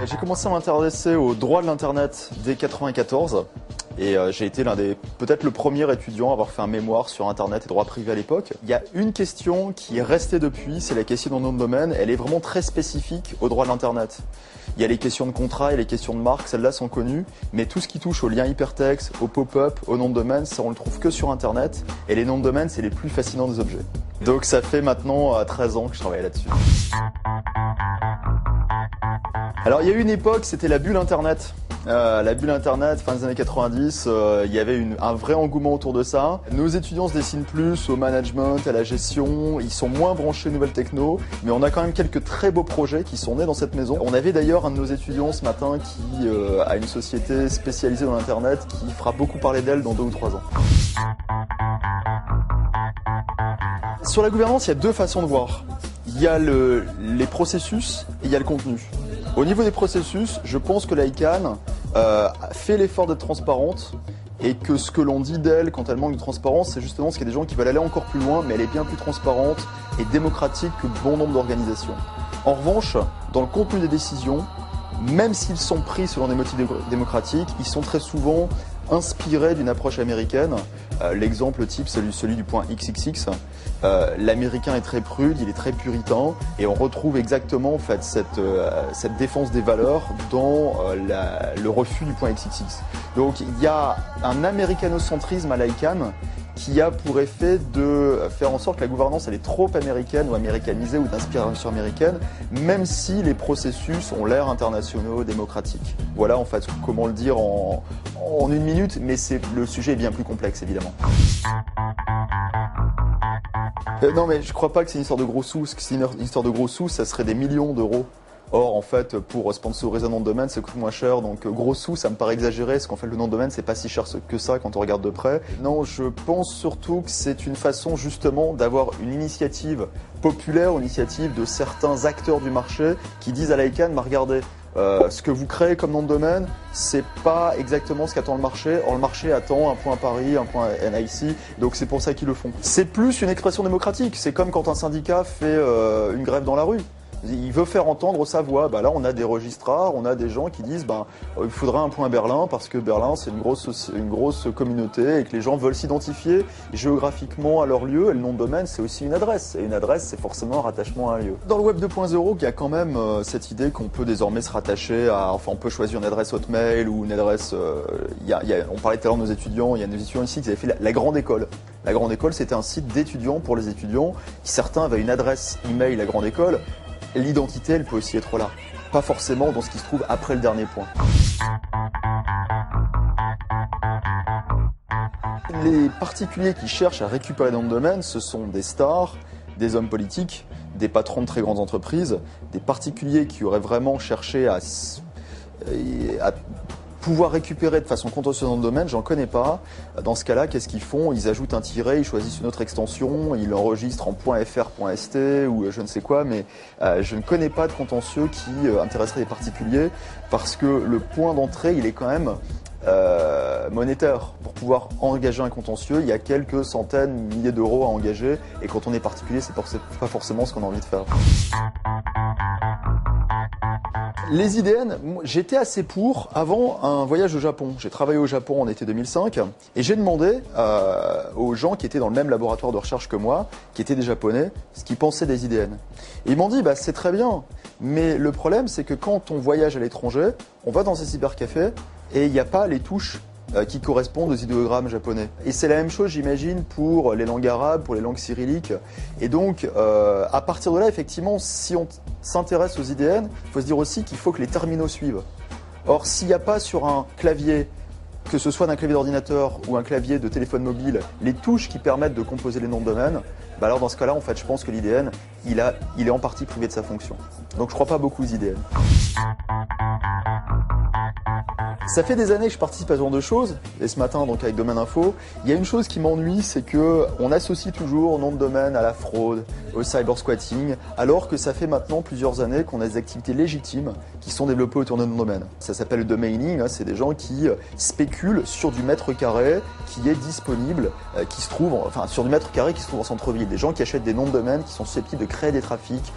J'ai commencé à m'intéresser au droit de l'Internet dès 1994 et j'ai été peut-être le premier étudiant à avoir fait un mémoire sur Internet et droit privé à l'époque. Il y a une question qui est restée depuis, c'est la question du nom de domaine. Elle est vraiment très spécifique au droit de l'Internet. Il y a les questions de contrat et les questions de marque, celles-là sont connues, mais tout ce qui touche aux liens hypertextes, au pop-up, au nom de domaine, ça on le trouve que sur Internet et les noms de domaine, c'est les plus fascinants des objets. Donc ça fait maintenant 13 ans que je travaille là-dessus. Alors il y a eu une époque, c'était la bulle Internet. La bulle Internet, fin des années 90, il y avait un vrai engouement autour de ça. Nos étudiants se dessinent plus au management, à la gestion, ils sont moins branchés nouvelles techno, mais on a quand même quelques très beaux projets qui sont nés dans cette maison. On avait d'ailleurs un de nos étudiants ce matin qui a une société spécialisée dans l'Internet qui fera beaucoup parler d'elle dans 2 ou 3 ans. Sur la gouvernance, il y a 2 façons de voir. Il y a les processus et il y a le contenu. Au niveau des processus, je pense que l'ICANN fait l'effort d'être transparente et que ce que l'on dit d'elle quand elle manque de transparence, c'est justement parce qu'il y a des gens qui veulent aller encore plus loin, mais elle est bien plus transparente et démocratique que bon nombre d'organisations. En revanche, dans le contenu des décisions, même s'ils sont pris selon des motifs démocratiques, ils sont très souvent inspirés d'une approche américaine. L'exemple type, c'est celui du point XXX. L'américain est très prude, il est très puritain, et on retrouve exactement en fait cette défense des valeurs dans le refus du point XXX. Donc il y a un américanocentrisme à l'ICANN qui a pour effet de faire en sorte que la gouvernance elle est trop américaine ou américanisée ou d'inspiration américaine, même si les processus ont l'air internationaux, démocratiques. Voilà en fait comment le dire en 1 minute, mais le sujet est bien plus complexe évidemment. Non mais je crois pas que c'est une histoire de gros sous, parce que c'est une histoire de gros sous, ça serait des millions d'euros. Or, en fait, pour sponsoriser un nom de domaine, ça coûte moins cher. Donc, gros sous, ça me paraît exagéré, parce qu'en fait, le nom de domaine, c'est pas si cher que ça quand on regarde de près. Non, je pense surtout que c'est une façon, justement, d'avoir une initiative populaire, une initiative de certains acteurs du marché qui disent à l'ICANN, bah, regardez, ce que vous créez comme nom de domaine, c'est pas exactement ce qu'attend le marché. Or, le marché attend un point Paris, un point NIC, donc c'est pour ça qu'ils le font. C'est plus une expression démocratique. C'est comme quand un syndicat fait une grève dans la rue. Il veut faire entendre sa voix. Bah là, on a des registrars, on a des gens qui disent il faudrait un point Berlin parce que Berlin, c'est une grosse communauté et que les gens veulent s'identifier géographiquement à leur lieu. Et le nom de domaine, c'est aussi une adresse. Et une adresse, c'est forcément un rattachement à un lieu. Dans le Web 2.0, il y a quand même cette idée qu'on peut désormais se rattacher à... Enfin, on peut choisir une adresse Hotmail ou une adresse... on parlait tout à l'heure de nos étudiants. Il y a nos étudiants ici qui avaient fait la Grande École. La Grande École, c'était un site d'étudiants pour les étudiants. Certains avaient une adresse email La Grande École. L'identité, elle peut aussi être là. Pas forcément dans ce qui se trouve après le dernier point. Les particuliers qui cherchent à récupérer des noms de domaine, ce sont des stars, des hommes politiques, des patrons de très grandes entreprises, des particuliers qui auraient vraiment cherché à pouvoir récupérer de façon contentieuse un nom de domaine, j'en connais pas. Dans ce cas-là, qu'est-ce qu'ils font? Ils ajoutent un tiret, ils choisissent une autre extension, ils l'enregistrent en .fr, .st ou je ne sais quoi, mais je ne connais pas de contentieux qui intéresserait les particuliers parce que le point d'entrée, il est quand même monétaire. Pour pouvoir engager un contentieux, il y a quelques centaines, milliers d'euros à engager et quand on est particulier, c'est pas forcément ce qu'on a envie de faire. Les IDN, j'étais assez pour avant un voyage au Japon. J'ai travaillé au Japon en été 2005 et j'ai demandé aux gens qui étaient dans le même laboratoire de recherche que moi, qui étaient des Japonais, ce qu'ils pensaient des IDN. Et ils m'ont dit, c'est très bien, mais le problème c'est que quand on voyage à l'étranger, on va dans ces cybercafés et il n'y a pas les touches qui correspondent aux idéogrammes japonais. Et c'est la même chose, j'imagine, pour les langues arabes, pour les langues cyrilliques. Et donc, à partir de là, effectivement, si on s'intéresse aux IDN, il faut se dire aussi qu'il faut que les terminaux suivent. Or, s'il n'y a pas sur un clavier, que ce soit d'un clavier d'ordinateur ou un clavier de téléphone mobile, les touches qui permettent de composer les noms de domaine, alors dans ce cas-là, en fait, je pense que l'IDN, il est en partie privé de sa fonction. Donc, je ne crois pas beaucoup aux IDN. Ça fait des années que je participe à ce genre de choses, et ce matin donc avec Domaine Info, il y a une chose qui m'ennuie, c'est que on associe toujours nom de domaine à la fraude, au cybersquatting, alors que ça fait maintenant plusieurs années qu'on a des activités légitimes qui sont développées autour de nom de domaine. Ça s'appelle le domaining, c'est des gens qui spéculent sur du mètre carré qui est disponible, qui se trouve, enfin sur du mètre carré qui se trouve en centre-ville. Des gens qui achètent des noms de domaine qui sont susceptibles de créer des trafics,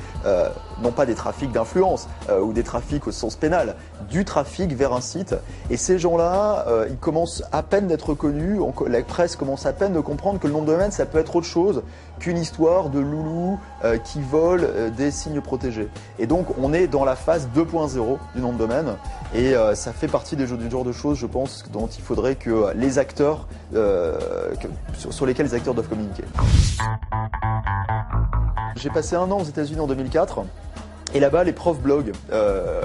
non pas des trafics d'influence ou des trafics au sens pénal, du trafic vers un site. Et ces gens-là, ils commencent à peine d'être connus, la presse commence à peine de comprendre que le nom de domaine, ça peut être autre chose qu'une histoire de loulous qui volent des signes protégés. Et donc, on est dans la phase 2.0 du nom de domaine, et ça fait partie du genre de choses, je pense, dont il faudrait que les acteurs, sur lesquels les acteurs doivent communiquer. J'ai passé 1 an aux États-Unis en 2004. Et là-bas, les profs bloguent.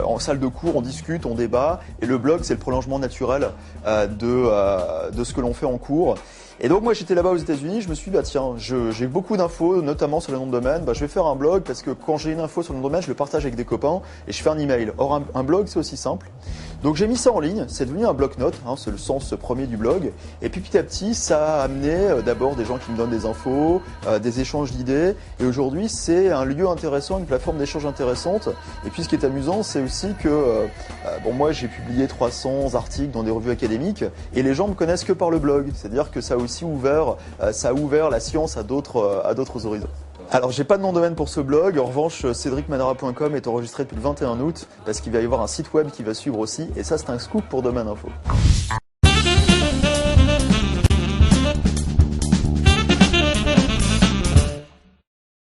En salle de cours, on discute, on débat. Et le blog, c'est le prolongement naturel de ce que l'on fait en cours. Et donc moi j'étais là-bas aux États-Unis, je me suis dit bah tiens, j'ai beaucoup d'infos, notamment sur le nom de domaine, je vais faire un blog parce que quand j'ai une info sur le nom de domaine, je le partage avec des copains et je fais un email. Or un blog c'est aussi simple. Donc j'ai mis ça en ligne, c'est devenu un bloc-notes, c'est le sens premier du blog. Et puis petit à petit ça a amené d'abord des gens qui me donnent des infos, des échanges d'idées. Et aujourd'hui c'est un lieu intéressant, une plateforme d'échange intéressante. Et puis ce qui est amusant c'est aussi que moi j'ai publié 300 articles dans des revues académiques et les gens me connaissent que par le blog. C'est-à-dire que ça a ça a ouvert la science à d'autres horizons. Alors j'ai pas de nom de domaine pour ce blog, en revanche cédricmanara.com est enregistré depuis le 21 août parce qu'il va y avoir un site web qui va suivre aussi et ça c'est un scoop pour Domaine Info.